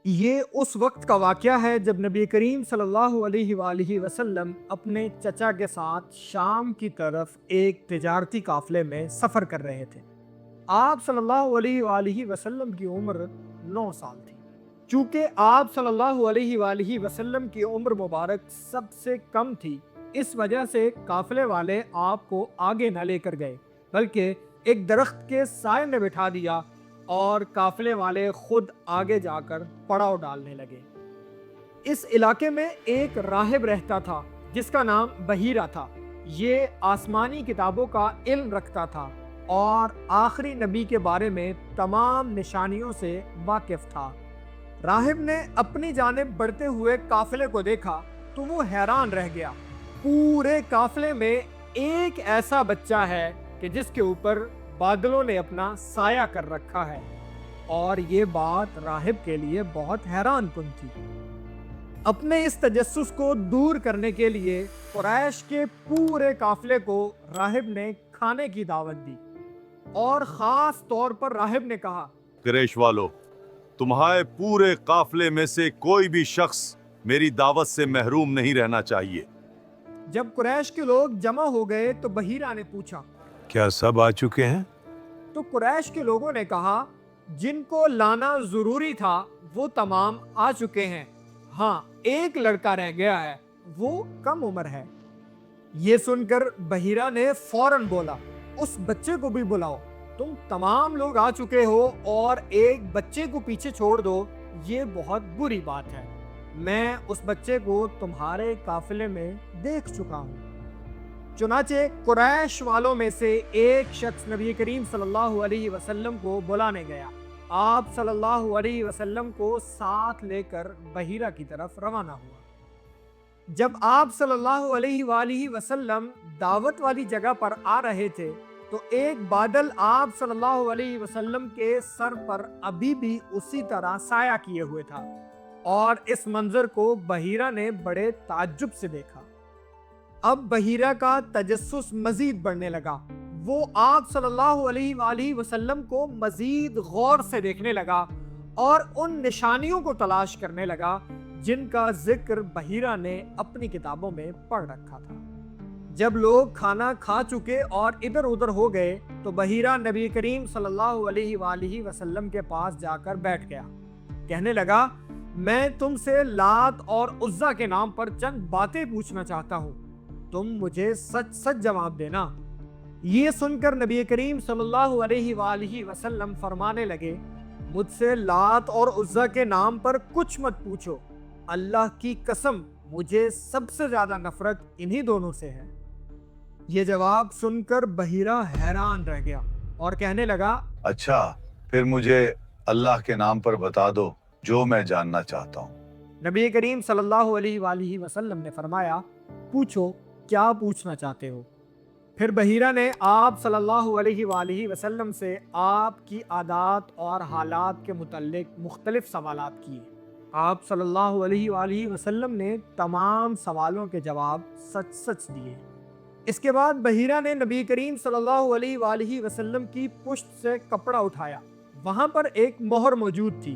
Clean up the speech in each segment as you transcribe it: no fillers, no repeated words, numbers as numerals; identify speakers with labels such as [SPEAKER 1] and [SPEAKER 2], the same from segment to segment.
[SPEAKER 1] یہ اس وقت کا واقعہ ہے جب نبی کریم صلی اللہ علیہ وآلہ وسلم اپنے چچا کے ساتھ شام کی طرف ایک تجارتی قافلے میں سفر کر رہے تھے۔ آپ صلی اللہ علیہ وآلہ وسلم کی عمر 9 سال تھی۔ چونکہ آپ صلی اللہ علیہ وآلہ وسلم کی عمر مبارک سب سے کم تھی، اس وجہ سے قافلے والے آپ کو آگے نہ لے کر گئے، بلکہ ایک درخت کے سائے میں بٹھا دیا اور قافلے والے خود آگے جا کر پڑاؤ ڈالنے لگے۔ اس علاقے میں ایک راہب رہتا تھا جس کا نام بحیرہ تھا۔ یہ آسمانی کتابوں کا علم رکھتا تھا اور آخری نبی کے بارے میں تمام نشانیوں سے واقف تھا۔ راہب نے اپنی جانب بڑھتے ہوئے قافلے کو دیکھا تو وہ حیران رہ گیا۔ پورے قافلے میں ایک ایسا بچہ ہے کہ جس کے اوپر بادلوں نے اپنا سایہ کر رکھا ہے، اور یہ بات راہب کے لیے بہت حیران کن تھی۔ اپنے اس تجسس کو دور کرنے کے لیے قریش کے پورے قافلے کو راہب نے کھانے کی دعوت دی، اور خاص طور پر راہب نے کہا،
[SPEAKER 2] قریش والو، تمہارے پورے قافلے میں سے کوئی بھی شخص میری دعوت سے محروم نہیں رہنا چاہیے۔
[SPEAKER 1] جب قریش کے لوگ جمع ہو گئے تو بحیرہ نے پوچھا،
[SPEAKER 3] کیا سب آ چکے ہیں؟
[SPEAKER 1] تو قریش کے لوگوں نے کہا، جن کو لانا ضروری تھا وہ تمام آ چکے ہیں، ہاں ایک لڑکا رہ گیا ہے، وہ کم عمر ہے۔ یہ سن کر بحیرہ نے فوراً بولا، اس بچے کو بھی بلاؤ، تم تمام لوگ آ چکے ہو اور ایک بچے کو پیچھے چھوڑ دو، یہ بہت بری بات ہے۔ میں اس بچے کو تمہارے قافلے میں دیکھ چکا ہوں۔ چنانچہ قریش والوں میں سے ایک شخص نبی کریم صلی اللہ علیہ وسلم کو بلانے گیا۔ آپ صلی اللہ علیہ وسلم کو ساتھ لے کر بحیرہ کی طرف روانہ ہوا۔ جب آپ صلی اللہ علیہ وآلہ وسلم دعوت والی جگہ پر آ رہے تھے تو ایک بادل آپ صلی اللہ علیہ وسلم کے سر پر ابھی بھی اسی طرح سایہ کیے ہوئے تھا، اور اس منظر کو بحیرہ نے بڑے تعجب سے دیکھا۔ اب بحیرہ کا تجسس مزید بڑھنے لگا۔ وہ آپ صلی اللہ علیہ وآلہ وسلم کو مزید غور سے دیکھنے لگا اور ان نشانیوں کو تلاش کرنے لگا جن کا ذکر بحیرہ نے اپنی کتابوں میں پڑھ رکھا تھا۔ جب لوگ کھانا کھا چکے اور ادھر ادھر ہو گئے تو بحیرہ نبی کریم صلی اللہ علیہ وآلہ وسلم کے پاس جا کر بیٹھ گیا۔ کہنے لگا، میں تم سے لات اور عزیٰ کے نام پر چند باتیں پوچھنا چاہتا ہوں، تم مجھے سچ سچ جواب دینا۔ یہ سن کر نبی کریم صلی اللہ علیہ وآلہ وسلم فرمانے لگے، مجھ سے لات اور عزیٰ کے نام پر کچھ مت پوچھو، اللہ کی قسم مجھے سب سے زیادہ نفرت انہی دونوں سے ہے۔ یہ جواب سن کر بحیرہ حیران رہ گیا اور کہنے لگا،
[SPEAKER 3] اچھا، پھر مجھے اللہ کے نام پر بتا دو جو میں جاننا چاہتا ہوں۔
[SPEAKER 1] نبی کریم صلی اللہ علیہ وآلہ وسلم نے فرمایا، پوچھو کیا پوچھنا چاہتے ہو۔ پھر بحیرہ نے آپ صلی اللہ علیہ وآلہ وسلم سے آپ کی عادات اور حالات کے متعلق مختلف سوالات کیے۔ آپ صلی اللہ علیہ وآلہ وسلم نے تمام سوالوں کے جواب سچ سچ دیے۔ اس کے بعد بحیرہ نے نبی کریم صلی اللہ علیہ وآلہ وسلم کی پشت سے کپڑا اٹھایا۔ وہاں پر ایک مہر موجود تھی۔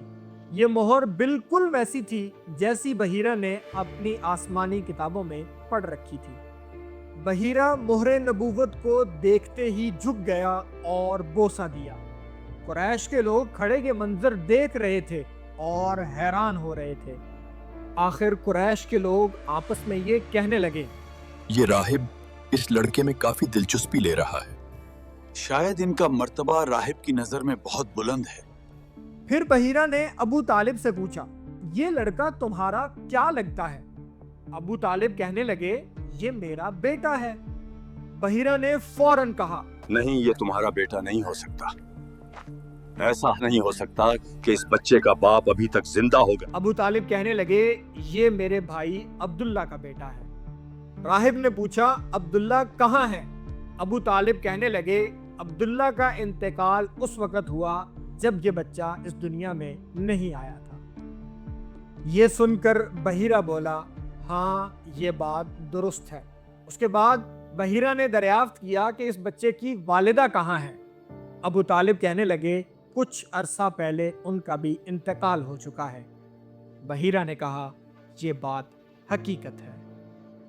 [SPEAKER 1] یہ مہر بالکل ویسی تھی جیسی بحیرہ نے اپنی آسمانی کتابوں میں پڑھ رکھی تھی۔ بحیرہ مہر نبوت کو دیکھتے ہی جھک گیا اور بوسہ دیا۔ قریش کے لوگ کھڑے کے منظر دیکھ رہے تھے اور حیران ہو رہے تھے۔ آخر قریش کے لوگ آپس میں یہ کہنے لگے،
[SPEAKER 4] یہ راہب اس لڑکے میں کافی دلچسپی لے رہا ہے، شاید ان کا مرتبہ راہب کی نظر میں بہت بلند ہے۔
[SPEAKER 1] پھر بحیرہ نے ابو طالب سے پوچھا، یہ لڑکا تمہارا کیا لگتا ہے؟ ابو طالب کہنے لگے، یہ میرا بیٹا ہے۔ بحیرہ نے فوراً کہا،
[SPEAKER 4] نہیں، یہ تمہارا بیٹا نہیں ہو سکتا، ایسا نہیں ہو سکتا کہ اس بچے کا باپ ابھی تک زندہ ہوگا۔
[SPEAKER 1] ابو طالب کہنے لگے، یہ میرے بھائی عبداللہ کا بیٹا ہے۔ راہب نے پوچھا، عبداللہ کہاں ہے؟ ابو طالب کہنے لگے، عبداللہ کا انتقال اس وقت ہوا جب یہ بچہ اس دنیا میں نہیں آیا تھا۔ یہ سن کر بحیرہ بولا، ہاں یہ بات درست ہے۔ اس کے بعد بحیرہ نے دریافت کیا کہ اس بچے کی والدہ کہاں ہے؟ ابو طالب کہنے لگے، کچھ عرصہ پہلے ان کا بھی انتقال ہو چکا ہے۔ बहीरा ने कहा, ये बात हकीकत है।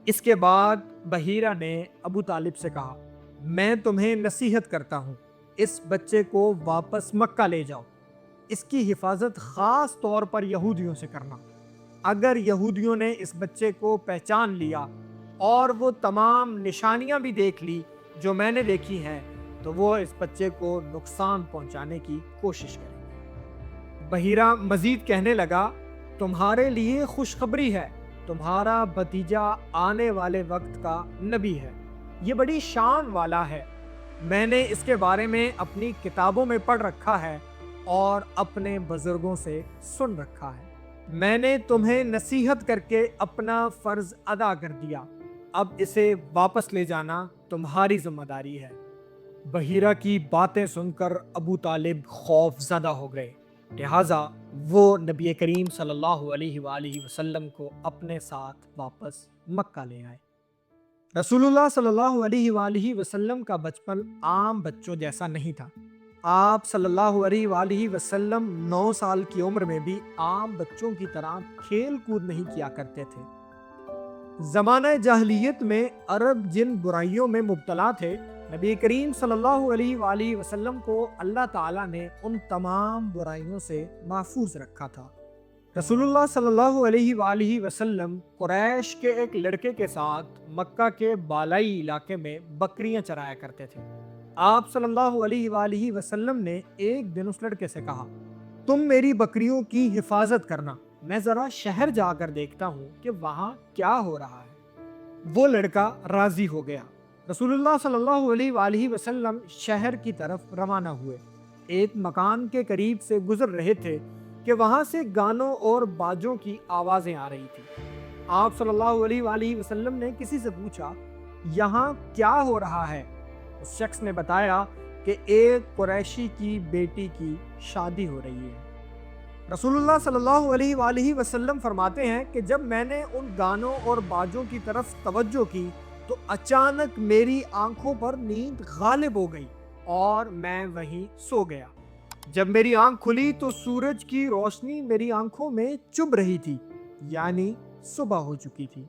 [SPEAKER 1] इसके बाद बहीरा ने अबू तालिब से कहा, मैं तुम्हें नसीहत करता हूँ, इस बच्चे को वापस मक्का ले जाओ। इसकी हिफाजत ख़ास तौर पर यहूदियों से करना। अगर यहूदियों ने इस बच्चे को पहचान लिया और वो तमाम निशानियां भी देख ली जो मैंने देखी हैं, तो वो इस बच्चे को नुकसान पहुंचाने की कोशिश करेंगे। बहीरा मजीद कहने लगा, तुम्हारे लिए खुशखबरी है, तुम्हारा भतीजा आने वाले वक्त का नबी है। ये बड़ी शान वाला है। मैंने इसके बारे में अपनी किताबों में पढ़ रखा है और अपने बुजुर्गों से सुन रखा है। मैंने तुम्हें नसीहत करके अपना फर्ज अदा कर दिया। अब इसे वापस ले जाना तुम्हारी जिम्मेदारी है। बहीरा की बातें सुनकर अबू तालिब खौफज़दा हो गए, लिहाजा वो नबी करीम सल्लल्लाहु अलैहि वसल्लम को अपने साथ वापस मक्का ले आए। रसूलुल्लाह सल्लल्लाहु अलैहि वसल्लम का बचपन आम बच्चों जैसा नहीं था। आप सल्लल्लाहु अलैहि वसल्लम 9 साल की उम्र में भी आम बच्चों की तरह खेल कूद नहीं किया करते थे। ज़माने जाहिलियत में अरब जिन बुराइयों में मुब्तला थे, नबी करीम सल्लल्लाहु अलैहि वसल्लम को अल्लाह ताला ने उन तमाम बुराइयों से महफूज रखा था। रसूलुल्लाह सल्लल्लाहु अलैहि वसल्लम कुरैश के एक लड़के के साथ मक्का के बालाई इलाके में बकरियां चराया करते थे। आप सल्लल्लाहु अलैहि वसल्लम ने एक दिन उस लड़के से कहा, तुम मेरी बकरियों की हिफाजत करना, मैं ज़रा शहर जाकर देखता हूँ कि वहाँ क्या हो रहा है। वो लड़का राज़ी हो गया। रसूलुल्लाह सल्लल्लाहु अलैहि वसल्लम शहर की तरफ रवाना हुए। एक मकान के करीब से गुजर रहे थे कि वहाँ से गानों और बाजों की आवाज़ें आ रही थी। आप सल्लल्लाहु अलैहि वसल्लम ने किसी से पूछा, यहाँ क्या हो रहा है? उस शख्स ने बताया कि एक कुरैशी की बेटी की शादी हो रही है। रसूलुल्लाह सल्लल्लाहु अलैहि वसल्लम फरमाते हैं कि जब मैंने उन गानों और बाजों की तरफ तवज्जो की तो अचानक मेरी आंखों पर नींद गालिब हो गई और मैं वहीं सो गया। जब मेरी आंख खुली तो सूरज की रोशनी मेरी आंखों में चुभ रही थी, यानी सुबह हो चुकी थी।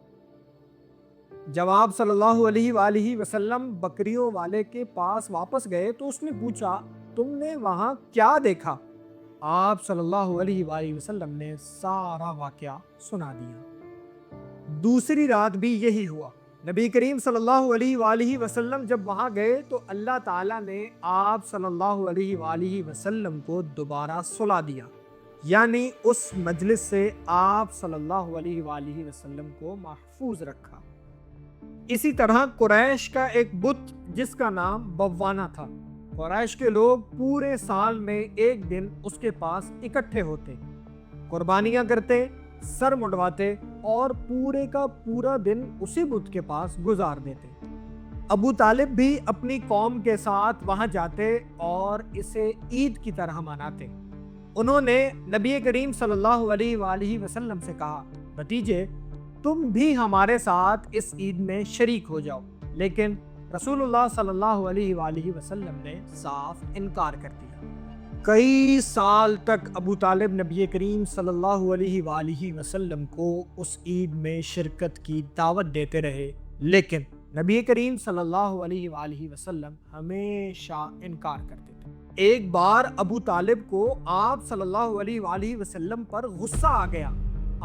[SPEAKER 1] जब आप सल्लल्लाहु अलैहि वसल्लम बकरियों वाले के पास वापस गए तो उसने पूछा, तुमने वहां क्या देखा? आप सल्लल्लाहु अलैहि वसल्लम ने सारा वाकया सुना दिया। दूसरी रात भी यही हुआ। नबी करीम सल्लल्लाहु अलैहि वसल्लम जब वहां गए तो अल्लाह ताला ने आप सल्लल्लाहु अलैहि वसल्लम को दोबारा सुला दिया, यानी उस मजलिस से आप सल्लल्लाहु अलैहि वसल्लम को महफूज रखा। इसी तरह कुरैश का एक बुत जिसका नाम बव्वाना था, कुरैश के लोग पूरे साल में एक दिन उसके पास इकट्ठे होते, कुर्बानियां करते, सर मुंडवाते और पूरे का पूरा दिन उसी बुत के पास गुजार देते। अबू तालिब भी अपनी कौम के साथ वहां जाते और इसे ईद की तरह मनाते। उन्होंने नबी करीम सल्लल्लाहु अलैहि वसल्लम से कहा, भतीजे तुम भी हमारे साथ इस ईद में शरीक हो जाओ, लेकिन रसूलुल्लाह सल्लल्लाहु अलैहि वसल्लम ने साफ इनकार कर दिया। कई साल तक अबू तालिब नबी करीम सल्लल्लाहु अलैहि वसल्लम को उस ईद में शिरकत की दावत देते रहे, लेकिन नबी करीम सल्लल्लाहु अलैहि वसल्लम हमेशा इनकार करते थे। एक बार अबू तालिब को आप सल्लल्लाहु अलैहि वसल्लम पर गुस्सा आ गया।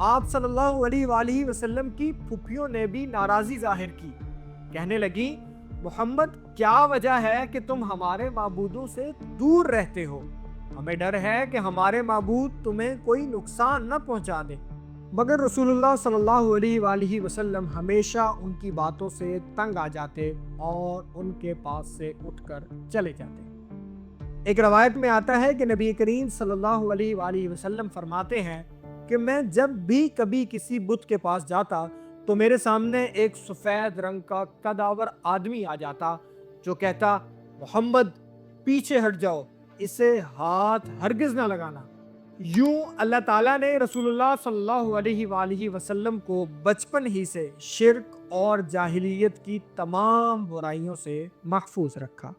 [SPEAKER 1] आप सल्लल्लाहु अलैहि वसल्लम की फुफियों ने भी नाराज़ी जाहिर की। कहने लगी, मोहम्मद क्या वजह है कि तुम हमारे माबूदों से दूर रहते हो? हमें डर है कि हमारे माबूद तुम्हें कोई नुकसान न पहुंचा दे। मगर रसूलुल्लाह सल्लल्लाहु अलैहि वसल्लम हमेशा उनकी बातों से तंग आ जाते और उनके पास से उठकर चले जाते। एक रवायत में आता है कि नबी करीम सल्लल्लाहु अलैहि वसल्लम फरमाते हैं कि मैं जब भी कभी किसी बुत के पास जाता तो मेरे सामने एक सफ़ेद रंग का कदावर आदमी आ जाता जो कहता, मोहम्मद पीछे हट जाओ, इसे हाथ हरगिज ना लगाना। यूं अल्लाह ताला ने रसूलुल्लाह सल्लल्लाहु अलैहि वसल्लम को बचपन ही से शिर्क और जाहिलियत की तमाम बुराइयों से महफूज रखा।